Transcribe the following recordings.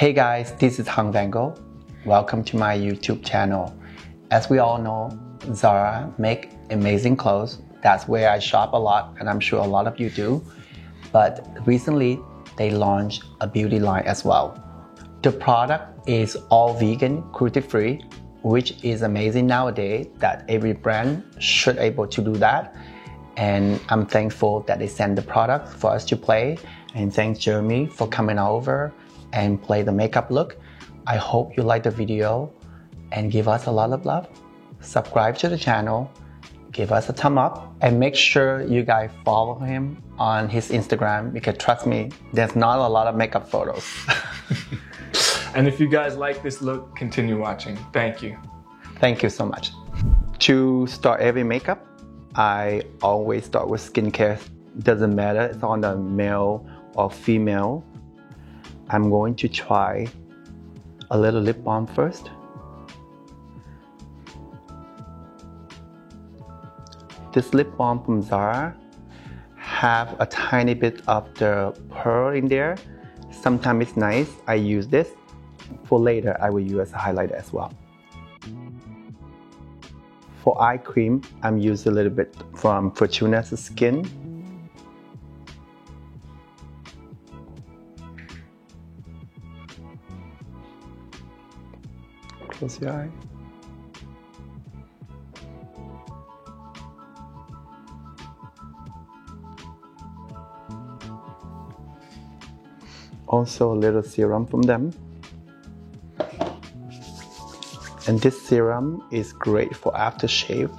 Hey guys, this is Hung Van Gogh. Welcome to my YouTube channel. As we all know, Zara make amazing clothes. That's where I shop a lot, and I'm sure a lot of you do. But recently, they launched a beauty line as well. The product is all vegan, cruelty-free, which is amazing nowadays that every brand should able to do that. And I'm thankful that they send the product for us to play. And thanks Jeremy for coming over and play the makeup look. I hope you like the video and give us a lot of love. Subscribe to the channel, give us a thumb up, and make sure you guys follow him on his Instagram because trust me, there's not a lot of makeup photos. And if you guys like this look, continue watching. Thank you. Thank you so much. To start every makeup, I always start with skincare. Doesn't matter, it's on the male or female. I'm going to try a little lip balm first. This lip balm from Zara have a tiny bit of the pearl in there. Sometimes it's nice. I use this. For later, I will use as a highlighter as well. For eye cream, I'm using a little bit from Fortuna's Skin. Close your eye. Also a little serum from them. And this serum is great for aftershave.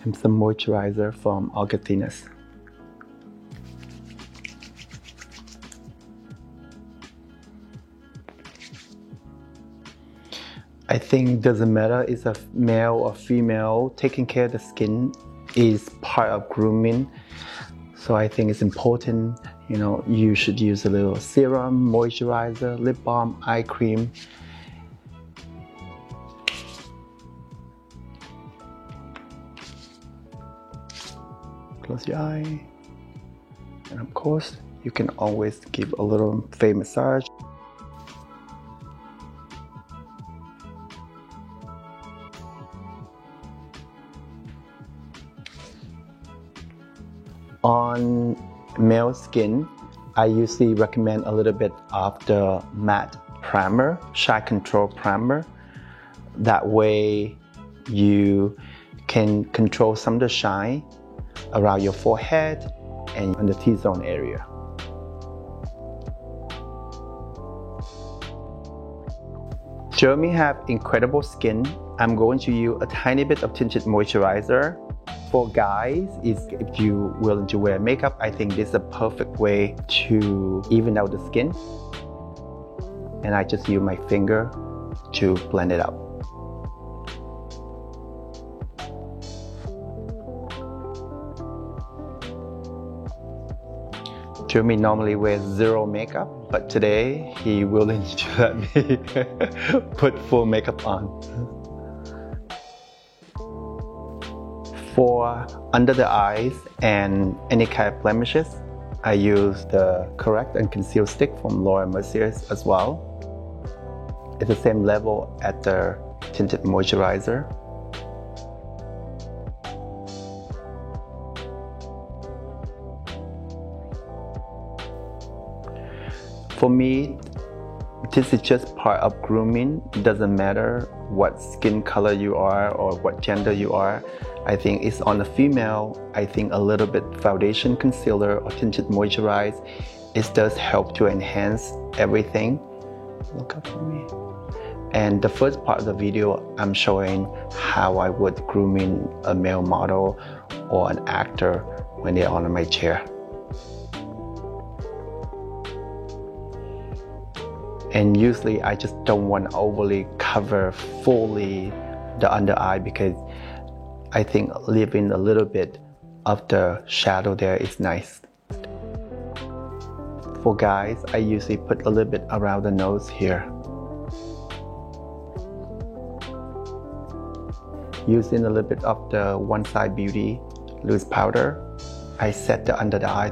And some moisturizer from Algeciras. I think doesn't matter it's a male or female, taking care of the skin is part of grooming. So I think it's important, you should use a little serum, moisturizer, lip balm, eye cream. Close your eye. And of course, you can always give a little face massage. On male skin, I usually recommend a little bit of the matte primer, Shine Control Primer. That way you can control some of the shine around your forehead and on the T-zone area. Jeremy have incredible skin. I'm going to use a tiny bit of tinted moisturizer. For guys, if you're willing to wear makeup, I think this is a perfect way to even out the skin. And I just use my finger to blend it out. Jeremy normally wears zero makeup, but today he willing to let me put full makeup on. For under the eyes and any kind of blemishes, I use the Correct and Conceal Stick from Laura Mercier as well. It's the same level as the tinted moisturizer. For me, this is just part of grooming. It doesn't matter what skin color you are or what gender you are. I think it's on the female, I think a little bit foundation, concealer, or tinted moisturize. It does help to enhance everything. Look up for me. And the first part of the video, I'm showing how I would grooming a male model or an actor when they're on my chair. And usually I just don't want to overly cover fully the under eye because I think leaving a little bit of the shadow there is nice. For guys, I usually put a little bit around the nose here. Using a little bit of the One Side Beauty loose powder, I set the under the eye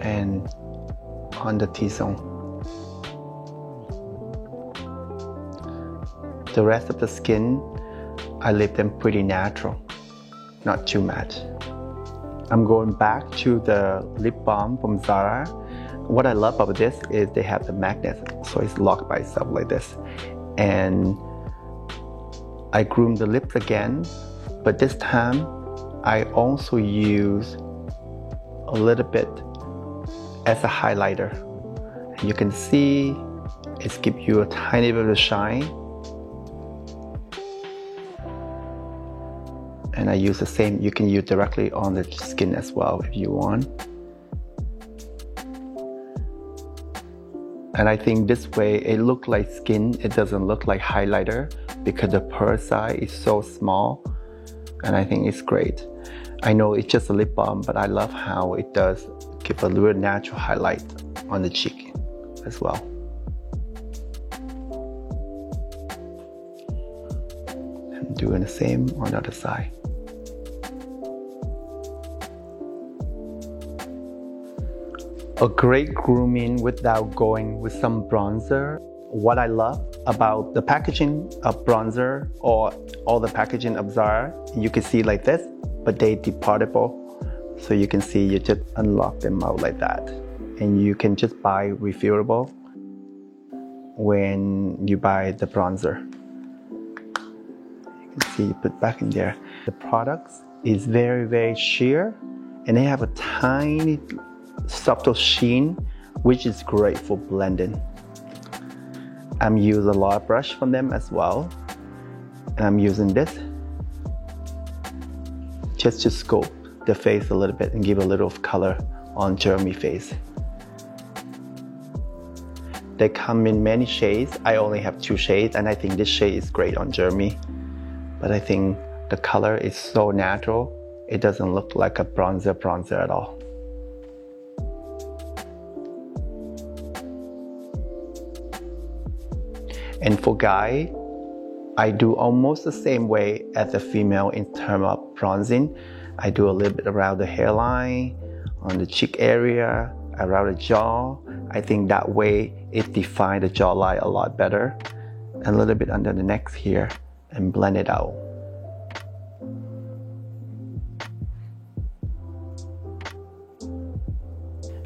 and on the T-zone. The rest of the skin, I leave them pretty natural, not too matte. I'm going back to the lip balm from Zara. What I love about this is they have the magnet, so it's locked by itself like this. And I groom the lips again, but this time I also use a little bit as a highlighter. And you can see it's give you a tiny bit of shine. And I use the same, you can use directly on the skin as well if you want. And I think this way it looks like skin, it doesn't look like highlighter because the pearl size is so small, and I think it's great. I know it's just a lip balm, but I love how it does give a real natural highlight on the cheek as well. And doing the same on the other side. A great grooming without going with some bronzer. What I love about the packaging of bronzer or all the packaging of Zara, you can see like this, but they departable. So you can see you just unlock them out like that. And you can just buy refillable when you buy the bronzer. You can see you put back in there. The products is very, very sheer, and they have a tiny subtle sheen, which is great for blending. I'm using a lot of brush from them as well, and I'm using this just to sculpt the face a little bit and give a little color on Jeremy face. They come in many shades. I only have 2 shades, and I think this shade is great on Jeremy, but I think the color is so natural, it doesn't look like a bronzer at all. And for guy, I do almost the same way as the female in terms of bronzing. I do a little bit around the hairline, on the cheek area, around the jaw. I think that way it defines the jawline a lot better. And a little bit under the neck here and blend it out.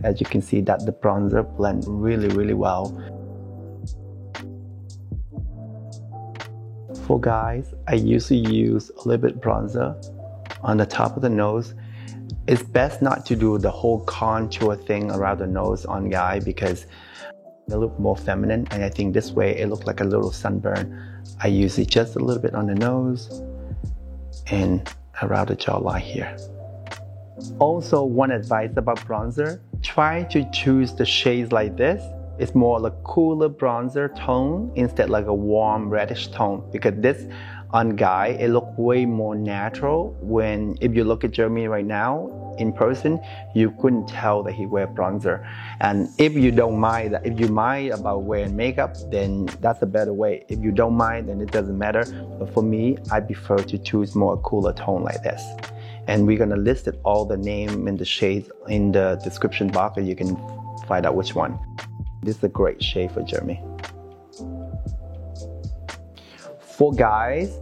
As you can see that the bronzer blend really, really well. For guys, I usually use a little bit bronzer on the top of the nose. It's best not to do the whole contour thing around the nose on guy because they look more feminine, and I think this way it looks like a little sunburn. I use it just a little bit on the nose and around the jawline here. Also, one advice about bronzer, try to choose the shades like this. It's more like cooler bronzer tone instead like a warm reddish tone, because this on guy it look way more natural. When if you look at Jeremy right now in person, you couldn't tell that he wear bronzer. And if you don't mind that, if you mind about wearing makeup, then that's a better way. If you don't mind, then it doesn't matter. But for me, I prefer to choose more cooler tone like this. And we're gonna list it all the name and the shades in the description box, and you can find out which one. This is a great shade for Jeremy. For guys,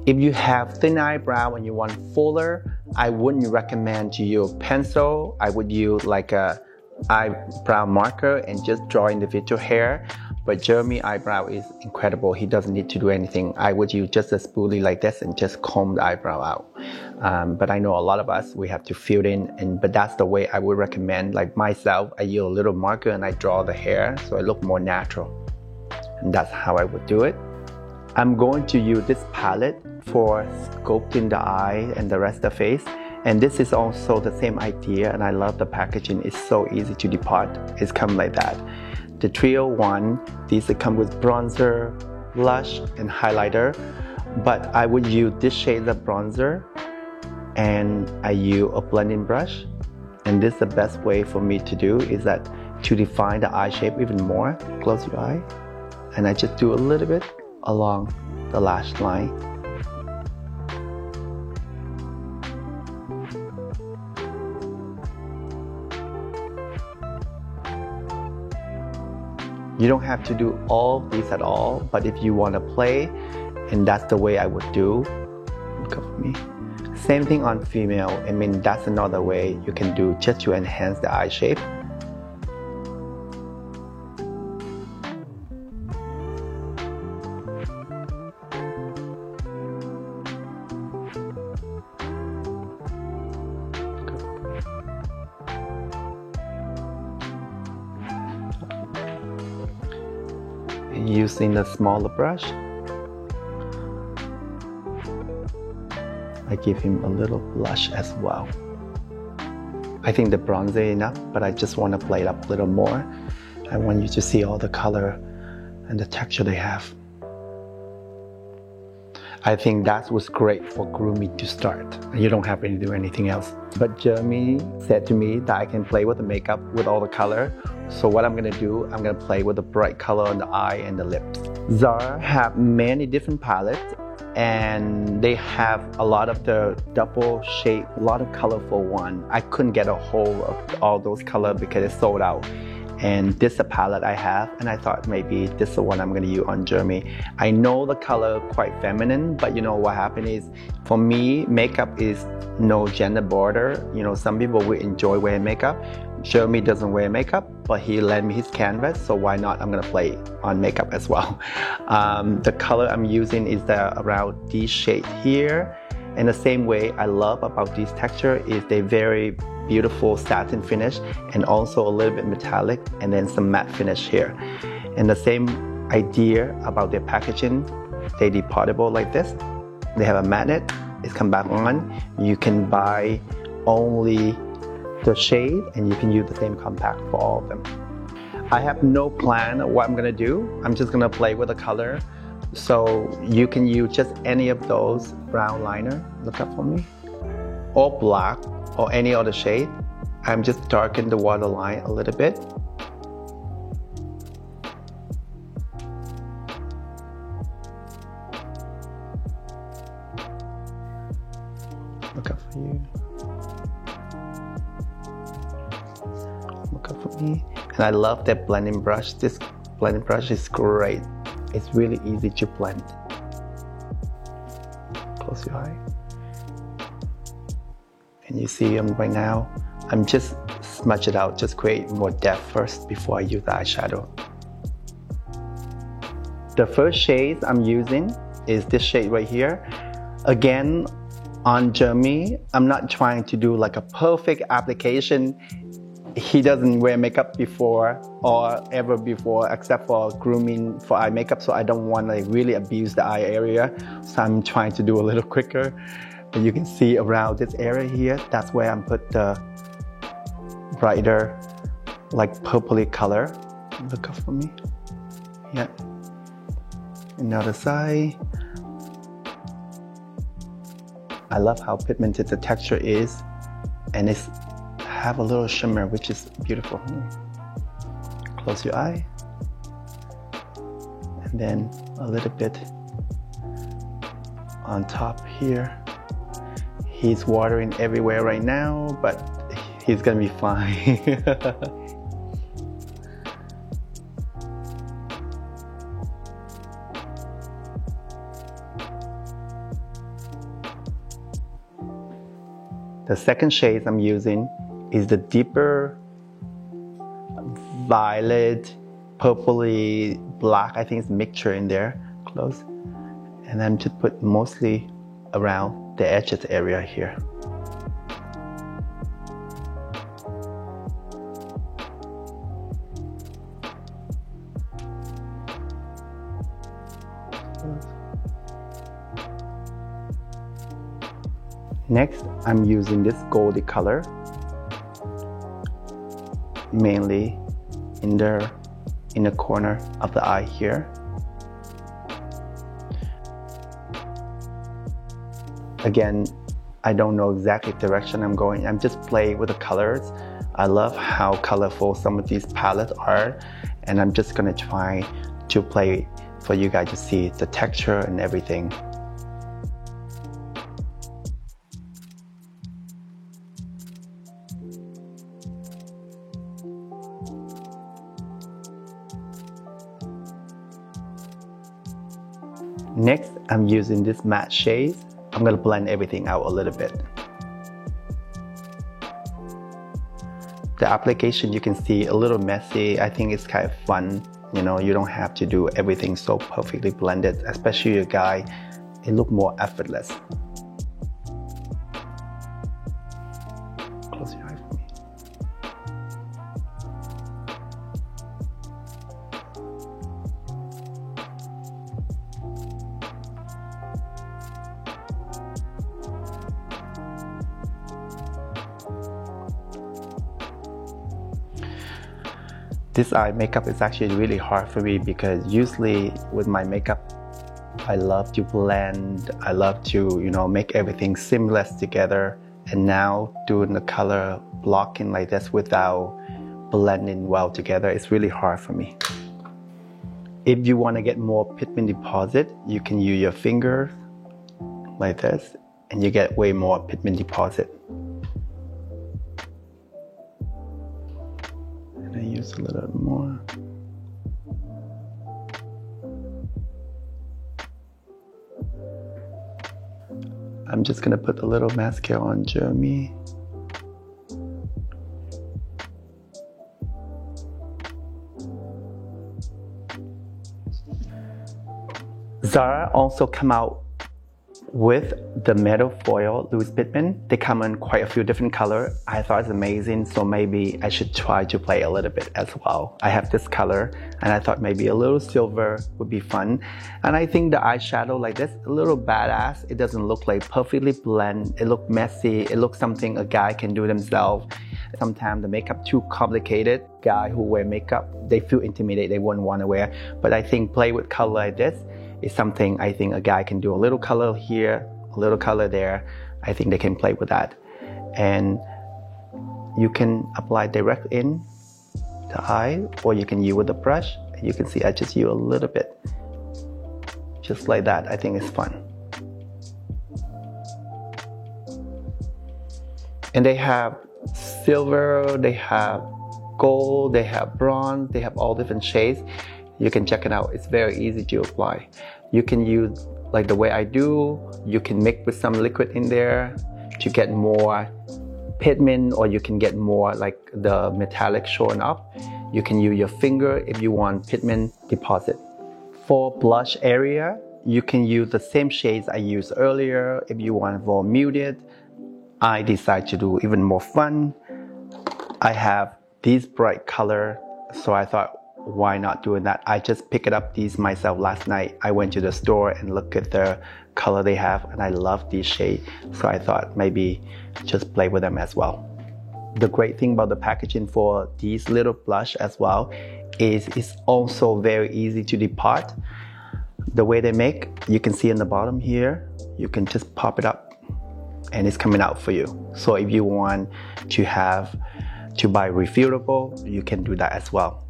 if you have thin eyebrow and you want fuller, I wouldn't recommend to use pencil. I would use like a eyebrow marker and just draw individual hair. But Jeremy eyebrow is incredible. He doesn't need to do anything. I would use just a spoolie like this and just comb the eyebrow out. But I know a lot of us, we have to fill in, but that's the way I would recommend. Like myself, I use a little marker and I draw the hair so it looks more natural. And that's how I would do it. I'm going to use this palette for sculpting the eye and the rest of the face. And this is also the same idea, and I love the packaging. It's so easy to depart. It's come like that. The 301, these come with bronzer, blush, and highlighter. But I would use this shade of bronzer, and I use a blending brush And this is the best way for me to do is that to define the eye shape even more. Close your eye. And I just do a little bit along the lash line. You don't have to do all of these at all, but if you want to play, and that's the way I would do, cover me. Same thing on female. I mean, that's another way you can do just to enhance the eye shape. Using the smaller brush, I give him a little blush as well. I think the bronzer is enough, but I just want to play it up a little more. I want you to see all the color and the texture they have. I think that was great for grooming to start. You don't have to do anything else. But Jeremy said to me that I can play with the makeup with all the color. So what I'm gonna do, I'm gonna play with the bright color on the eye and the lips. Zara have many different palettes, and they have a lot of the double shade, a lot of colorful one. I couldn't get a hold of all those colors because it's sold out. And this is a palette I have, and I thought maybe this is the one I'm gonna use on Jeremy. I know the color quite feminine, but you know what happened is, for me, makeup is no gender border. You know, some people will enjoy wearing makeup. Jeremy doesn't wear makeup, but he lent me his canvas, so why not? I'm gonna play on makeup as well. The color I'm using is around these shades here. And the same way I love about this texture is they very beautiful satin finish and also a little bit metallic and then some matte finish here. And the same idea about their packaging, they deportable like this. They have a magnet, it's come back on. You can buy only the shade and you can use the same compact for all of them. I have no plan of what I'm gonna do. I'm just gonna play with the color. So you can use just any of those brown liner, look up for me, or black, or any other shade. I'm just darken the waterline a little bit. Look up for you. Look up for me. And I love that blending brush. This blending brush is great. It's really easy to blend. Close your eye. And you see right now, I'm just smudge it out, just create more depth first before I use the eyeshadow. The first shade I'm using is this shade right here. Again, on Jeremy, I'm not trying to do like a perfect application. He doesn't wear makeup before or ever before except for grooming for eye makeup, so I don't want to really abuse the eye area. So I'm trying to do a little quicker. But you can see around this area here, that's where I'm put the brighter, like purpley color. Look up for me. Yeah. Another side. I love how pigmented the texture is, and it's have a little shimmer, which is beautiful. Close your eye, and then a little bit on top here. He's watering everywhere right now, but he's gonna be fine. The second shade I'm using is the deeper violet, purpley, black. I think it's mixture in there, close. And then just put mostly around the edges area here. Next, I'm using this goldy color, mainly in the corner of the eye here. Again, I don't know exactly direction I'm going. I'm just playing with the colors. I love how colorful some of these palettes are, and I'm just gonna try to play for you guys to see the texture and everything. Next, I'm using this matte shades. I'm gonna blend everything out a little bit. The application, you can see a little messy. I think it's kind of fun. You know, you don't have to do everything so perfectly blended, especially a guy. It looks more effortless. Close your eye for me. This eye makeup is actually really hard for me because usually with my makeup, I love to blend, I love to, you know, make everything seamless together. And now doing the color blocking like this without blending well together, it's really hard for me. If you want to get more pigment deposit, you can use your finger like this and you get way more pigment deposit. And I use a little more. I'm just gonna put a little mascara on Jeremy. Zara also come out with the metal foil loose pigment. They come in quite a few different colors. I thought it's amazing, so maybe I should try to play a little bit as well. I have this color and I thought maybe a little silver would be fun. And I think the eyeshadow like this, a little badass. It doesn't look like perfectly blend. It looks messy. It looks something a guy can do themselves. Sometimes the makeup too complicated. Guy who wear makeup, they feel intimidated, they wouldn't want to wear. But I think play with color like this is something I think a guy can do. A little color here, a little color there. I think they can play with that. And you can apply direct in the eye, or you can use with the brush. You can see I just use a little bit. Just like that, I think it's fun. And they have silver, they have gold, they have bronze, they have all different shades. You can check it out. It's very easy to apply. You can use like the way I do. You can mix with some liquid in there to get more pigment, or you can get more like the metallic showing up. You can use your finger if you want pigment deposit. For blush area, you can use the same shades I used earlier. If you want more muted, I decide to do even more fun. I have these bright color, so I thought, why not doing that? I just picked up these myself last night. I went to the store and looked at the color they have, and I love these shades. So I thought maybe just play with them as well. The great thing about the packaging for these little blush as well is it's also very easy to depart. The way they make, you can see in the bottom here, you can just pop it up and it's coming out for you. So if you want to buy refillable, you can do that as well.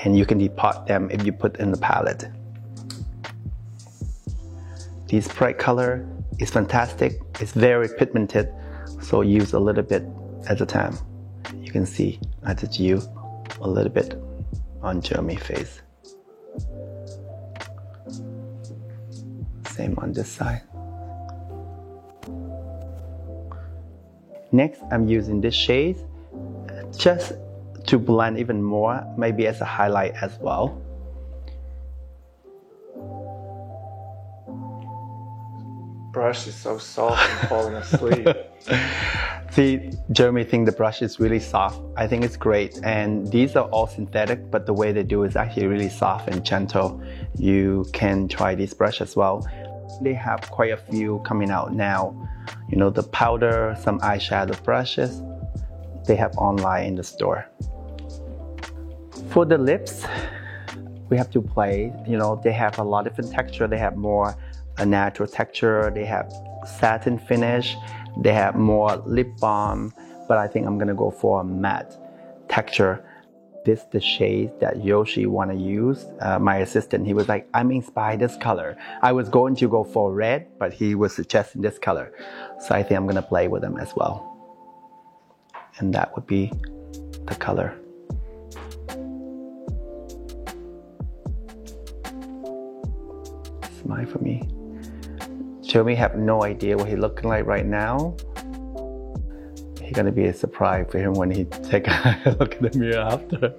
And you can depart them if you put in the palette. This bright color is fantastic. It's very pigmented, so use a little bit at a time. You can see I just use a little bit on Jeremy's face. Same on this side. Next, I'm using this shade just to blend even more, maybe as a highlight as well. Brush is so soft and falling asleep. See, Jeremy thinks the brush is really soft. I think it's great, and these are all synthetic, but the way they do is actually really soft and gentle. You can try this brush as well. They have quite a few coming out now. You know, the powder, some eyeshadow brushes, they have online in the store. For the lips, we have to play. You know, they have a lot of different texture. They have more a natural texture. They have satin finish. They have more lip balm, but I think I'm gonna go for a matte texture. This is the shade that Yoshi wanna use. My assistant, he was like, I'm inspired this color. I was going to go for red, but he was suggesting this color. So I think I'm gonna play with them as well. And that would be the color. Smile for me. Jeremy have no idea what he's looking like right now. It's gonna be a surprise for him when he take a look in the mirror after.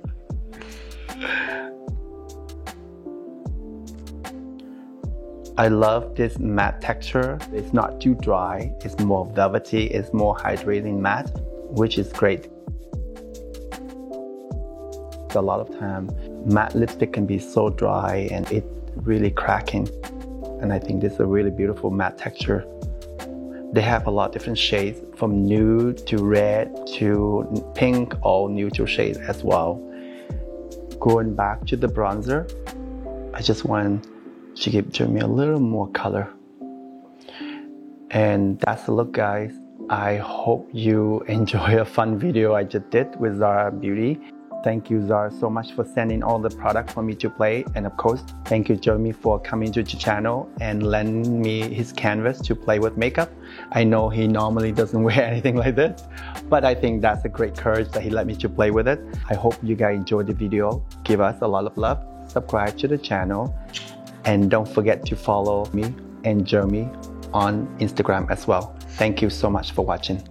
I love this matte texture. It's not too dry. It's more velvety. It's more hydrating matte, which is great. A lot of time, matte lipstick can be so dry and it really cracking. And I think this is a really beautiful matte texture. They have a lot of different shades, from nude to red to pink, all neutral shades as well. Going back to the bronzer, I just want to give Jeremy a little more color. And that's the look, guys. I hope you enjoy a fun video I just did with Zara Beauty. Thank you, Zara, so much for sending all the products for me to play. And of course, thank you, Jeremy, for coming to the channel and lending me his canvas to play with makeup. I know he normally doesn't wear anything like this, but I think that's a great courage that he let me to play with it. I hope you guys enjoyed the video. Give us a lot of love. Subscribe to the channel. And don't forget to follow me and Jeremy on Instagram as well. Thank you so much for watching.